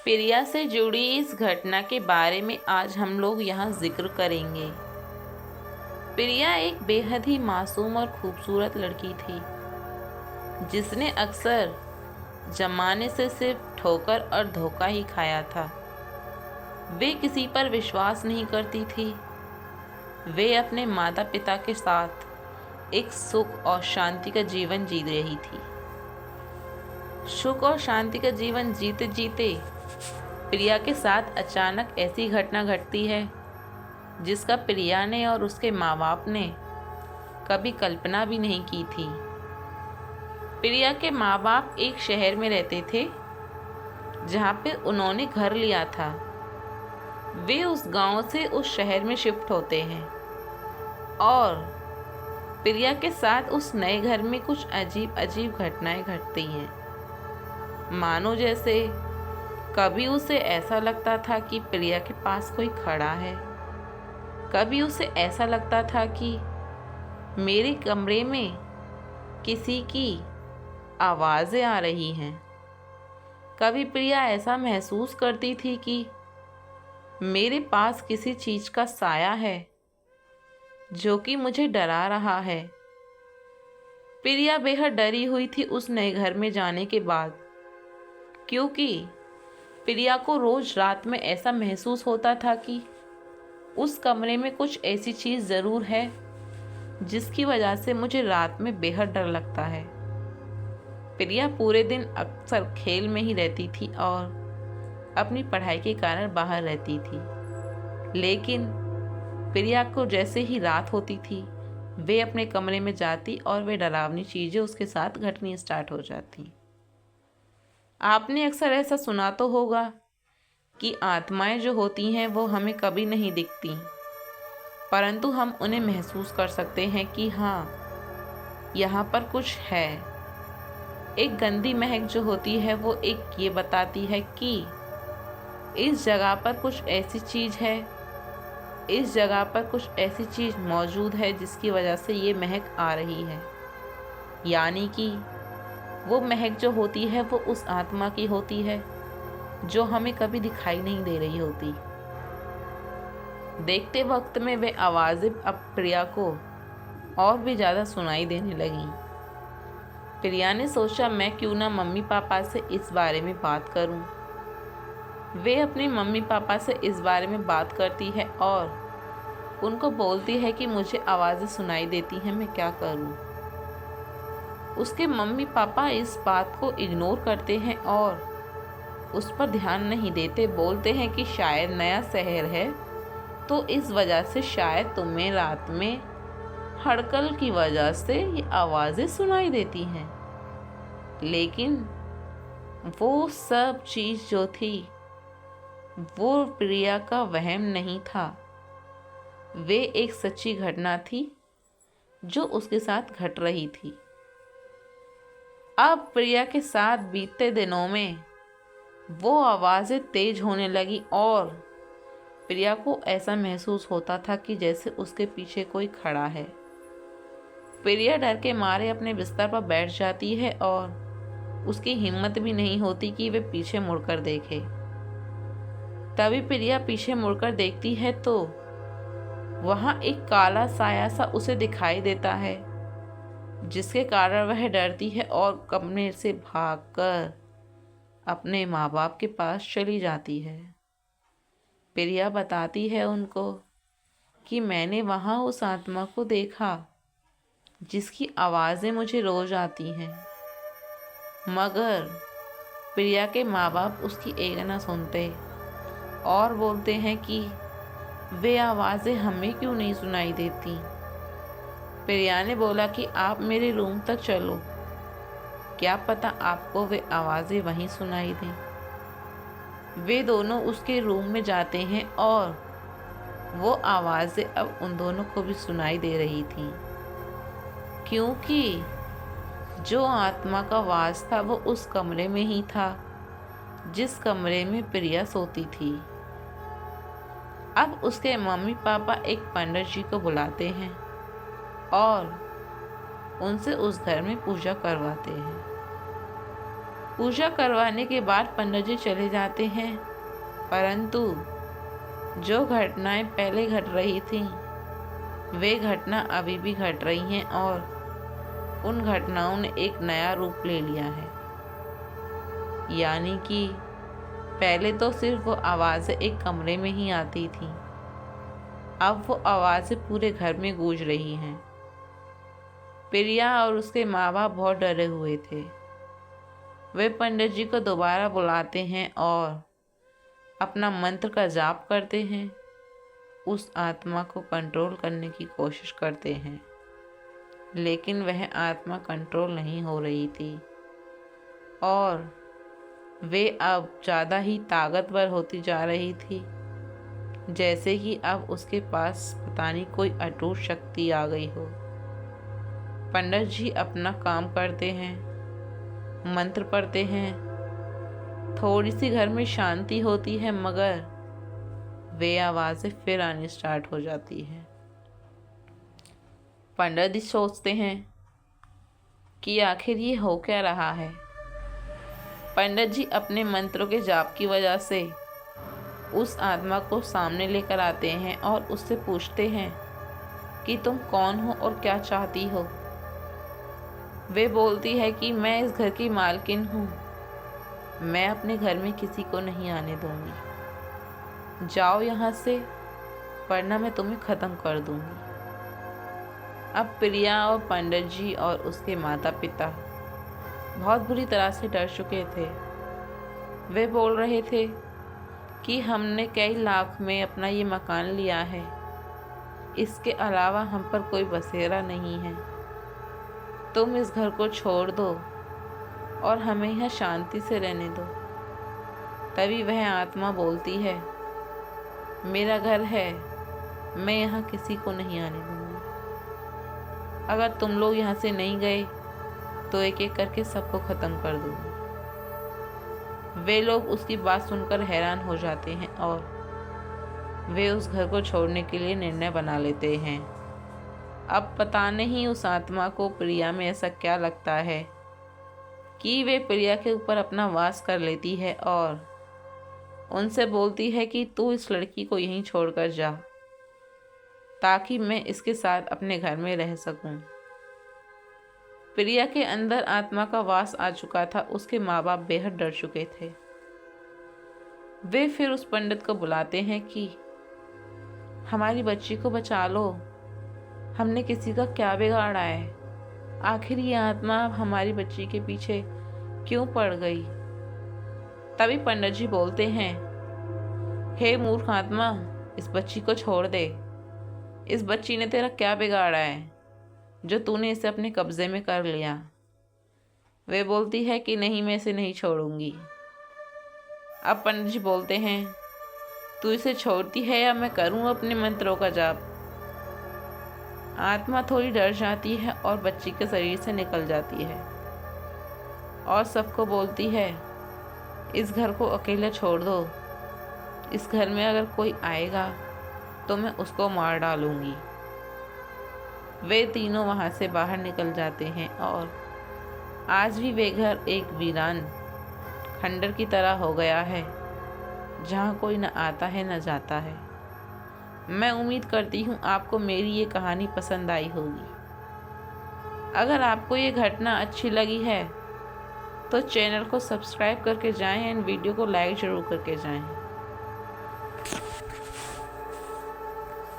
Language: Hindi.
प्रिया से जुड़ी इस घटना के बारे में आज हम लोग यहाँ जिक्र करेंगे। प्रिया एक बेहद ही मासूम और खूबसूरत लड़की थी जिसने अक्सर जमाने से सिर्फ ठोकर और धोखा ही खाया था। वे किसी पर विश्वास नहीं करती थी। वे अपने माता पिता के साथ एक सुख और शांति का जीवन जी रही थी। सुख और शांति का जीवन जीते जीते प्रिया के साथ अचानक ऐसी घटना घटती है जिसका प्रिया ने और उसके माँ बाप ने कभी कल्पना भी नहीं की थी। प्रिया के माँ बाप एक शहर में रहते थे जहाँ पे उन्होंने घर लिया था। वे उस गांव से उस शहर में शिफ्ट होते हैं और प्रिया के साथ उस नए घर में कुछ अजीब अजीब घटनाएं घटती हैं। मानो जैसे कभी उसे ऐसा लगता था कि प्रिया के पास कोई खड़ा है, कभी उसे ऐसा लगता था कि मेरे कमरे में किसी की आवाज़ें आ रही हैं। कभी प्रिया ऐसा महसूस करती थी कि मेरे पास किसी चीज़ का साया है जो कि मुझे डरा रहा है। प्रिया बेहद डरी हुई थी उस नए घर में जाने के बाद, क्योंकि प्रिया को रोज़ रात में ऐसा महसूस होता था कि उस कमरे में कुछ ऐसी चीज़ ज़रूर है जिसकी वजह से मुझे रात में बेहद डर लगता है। प्रिया पूरे दिन अक्सर खेल में ही रहती थी और अपनी पढ़ाई के कारण बाहर रहती थी। लेकिन प्रिया को जैसे ही रात होती थी वे अपने कमरे में जाती और वे डरावनी चीज़ें उसके साथ घटनी स्टार्ट हो जाती। आपने अक्सर ऐसा सुना तो होगा कि आत्माएं जो होती हैं वो हमें कभी नहीं दिखती, परंतु हम उन्हें महसूस कर सकते हैं कि हाँ, यहाँ पर कुछ है। एक गंदी महक जो होती है वो एक ये बताती है कि इस जगह पर कुछ ऐसी चीज़ है, इस जगह पर कुछ ऐसी चीज़ मौजूद है जिसकी वजह से ये महक आ रही है। यानी कि वो महक जो होती है वो उस आत्मा की होती है जो हमें कभी दिखाई नहीं दे रही होती। देखते वक्त में वे आवाज़ें अब प्रिया को और भी ज़्यादा सुनाई देने लगीं। प्रिया ने सोचा मैं क्यों ना मम्मी पापा से इस बारे में बात करूं। वे अपनी मम्मी पापा से इस बारे में बात करती है और उनको बोलती है कि मुझे आवाज़ें सुनाई देती हैं, मैं क्या करूं। उसके मम्मी पापा इस बात को इग्नोर करते हैं और उस पर ध्यान नहीं देते। बोलते हैं कि शायद नया शहर है तो इस वजह से शायद तुम्हें रात में हड़कल की वजह से ये आवाज़ें सुनाई देती हैं। लेकिन वो सब चीज़ जो थी वो प्रिया का वहम नहीं था, वे एक सच्ची घटना थी जो उसके साथ घट रही थी। अब प्रिया के साथ बीतते दिनों में वो आवाज़ें तेज होने लगी और प्रिया को ऐसा महसूस होता था कि जैसे उसके पीछे कोई खड़ा है। प्रिया डर के मारे अपने बिस्तर पर बैठ जाती है और उसकी हिम्मत भी नहीं होती कि वे पीछे मुड़कर देखे। तभी प्रिया पीछे मुड़कर देखती है तो वहाँ एक काला साया सा उसे दिखाई देता है, जिसके कारण वह डरती है और कमरे से भागकर अपने माँ बाप के पास चली जाती है। प्रिया बताती है उनको कि मैंने वहाँ उस आत्मा को देखा जिसकी आवाज़ें मुझे रोज़ आती हैं, मगर प्रिया के माँ बाप उसकी एक न सुनते और बोलते हैं कि वे आवाज़ें हमें क्यों नहीं सुनाई देती। प्रिया ने बोला कि आप मेरे रूम तक चलो, क्या पता आपको वे आवाज़ें वहीं सुनाई दें। वे दोनों उसके रूम में जाते हैं और वो आवाज़ें अब उन दोनों को भी सुनाई दे रही थीं, क्योंकि जो आत्मा का वास था वो उस कमरे में ही था जिस कमरे में प्रिया सोती थी। अब उसके मम्मी पापा एक पंडित जी को बुलाते हैं और उनसे उस घर में पूजा करवाते हैं। पूजा करवाने के बाद पंडित जी चले जाते हैं, परंतु जो घटनाएं पहले घट रही थीं वे घटना अभी भी घट रही हैं और उन घटनाओं ने एक नया रूप ले लिया है। यानी कि पहले तो सिर्फ वो आवाज़ें एक कमरे में ही आती थीं, अब वो आवाज़ें पूरे घर में गूंज रही हैं। प्रिया और उसके माँ बाप बहुत डरे हुए थे। वे पंडित जी को दोबारा बुलाते हैं और अपना मंत्र का जाप करते हैं, उस आत्मा को कंट्रोल करने की कोशिश करते हैं, लेकिन वह आत्मा कंट्रोल नहीं हो रही थी और वे अब ज़्यादा ही ताकतवर होती जा रही थी, जैसे कि अब उसके पास पता नहीं कोई अटूट शक्ति आ गई हो। पंडित जी अपना काम करते हैं, मंत्र पढ़ते हैं, थोड़ी सी घर में शांति होती है, मगर वे आवाज़ें फिर आनी स्टार्ट हो जाती हैं। पंडित जी सोचते हैं कि आखिर ये हो क्या रहा है। पंडित जी अपने मंत्रों के जाप की वजह से उस आत्मा को सामने लेकर आते हैं और उससे पूछते हैं कि तुम कौन हो और क्या चाहती हो। वे बोलती है कि मैं इस घर की मालकिन हूँ, मैं अपने घर में किसी को नहीं आने दूंगी, जाओ यहाँ से वरना मैं तुम्हें ख़त्म कर दूंगी। अब प्रिया और पंडित जी और उसके माता पिता बहुत बुरी तरह से डर चुके थे। वे बोल रहे थे कि हमने कई लाख में अपना ये मकान लिया है, इसके अलावा हम पर कोई बसेरा नहीं है, तुम इस घर को छोड़ दो और हमें यहाँ शांति से रहने दो। तभी वह आत्मा बोलती है, मेरा घर है, मैं यहाँ किसी को नहीं आने दूँगी, अगर तुम लोग यहाँ से नहीं गए तो एक एक करके सबको ख़त्म कर दूँगी। वे लोग उसकी बात सुनकर हैरान हो जाते हैं और वे उस घर को छोड़ने के लिए निर्णय बना लेते हैं। अब पता नहीं उस आत्मा को प्रिया में ऐसा क्या लगता है कि वे प्रिया के ऊपर अपना वास कर लेती है और उनसे बोलती है कि तू इस लड़की को यहीं छोड़कर जा, ताकि मैं इसके साथ अपने घर में रह सकूं। प्रिया के अंदर आत्मा का वास आ चुका था, उसके माँ बाप बेहद डर चुके थे। वे फिर उस पंडित को बुलाते हैं कि हमारी बच्ची को बचा लो, हमने किसी का क्या बिगाड़ा है, आखिर ये आत्मा हमारी बच्ची के पीछे क्यों पड़ गई। तभी पंडित जी बोलते हैं, हे मूर्ख आत्मा, इस बच्ची को छोड़ दे, इस बच्ची ने तेरा क्या बिगाड़ा है जो तूने इसे अपने कब्जे में कर लिया। वे बोलती है कि नहीं, मैं इसे नहीं छोड़ूंगी। अब पंडित जी बोलते हैं, तू इसे छोड़ती है या मैं करूं अपने मंत्रों का जाप। आत्मा थोड़ी डर जाती है और बच्ची के शरीर से निकल जाती है और सबको बोलती है, इस घर को अकेले छोड़ दो, इस घर में अगर कोई आएगा तो मैं उसको मार डालूंगी। वे तीनों वहाँ से बाहर निकल जाते हैं और आज भी वे घर एक वीरान खंडर की तरह हो गया है, जहाँ कोई न आता है न जाता है। मैं उम्मीद करती हूँ आपको मेरी ये कहानी पसंद आई होगी। अगर आपको ये घटना अच्छी लगी है तो चैनल को सब्सक्राइब करके जाएं एंड वीडियो को लाइक ज़रूर करके जाएं।